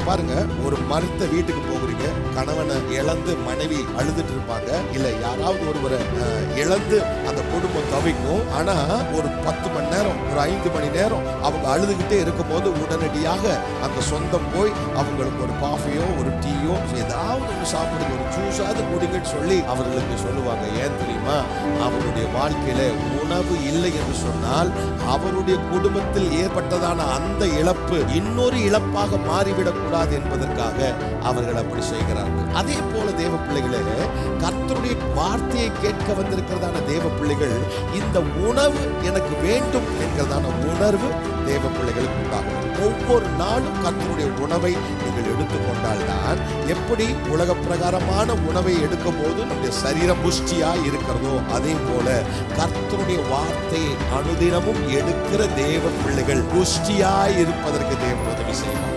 பாருங்க, ஒரு மருத்த வீட்டுக்கு போகிறீங்க, கணவனை இழந்து மனைவி அழுதுட்டு இருப்பாங்க, இல்ல யாராவது ஒருவரை இழந்து அந்த குடும்பம் தவிக்கும். ஆனா ஒரு 10 மணி நேரம், ஒரு 5 மணி நேரம் அவங்க அழுதுகிட்டே இருக்கும் போது உடனடியாக அந்த சொந்தம் போய் அவங்களுக்கு ஒரு காஃபியோ ஒரு டீயோ ஏதாவது ஒன்று சாப்பிடுங்க, ஒரு ஜூஸாவது குடிங்கன்னு சொல்லி அவர்களுக்கு சொல்லுவாங்க. ஏன் தெரியுமா? அவருடைய வாழ்க்கையில உணவு இல்லை என்று சொன்னால் அவருடைய குடும்பத்தில் ஏற்பட்டதான அந்த இழப்பு இன்னொரு இழப்பாக மாறிவிடக் கூடாது என்பதற்காக அவர்கள் அப்படி செய்கிறார்கள். அதே போல தேவ பிள்ளைகளே, கர்த்தருடைய வார்த்தையை கேட்க வந்திருக்கிறதான தேவ பிள்ளைகள், இந்த உணவு எனக்கு வேண்டும் என்கிறதான உணர்வு தேவ பிள்ளைகளுக்கு உண்டாகும். ஒவ்வொரு நாளும் கர்த்தருடைய உணவை நீங்கள் எடுத்துக்கொண்டால்தான், எப்படி உலக பிரகாரமான உணவை எடுக்கும் போது நம்முடைய சரீரம் புஷ்டியாய் இருக்கிறதோ, அதே போல கர்த்தருடைய வார்த்தையை அனுதினமும் எடுக்கிற தேவ பிள்ளைகள் புஷ்டியாய் இருப்பதற்கு தேவன் உதவி செய்வார்.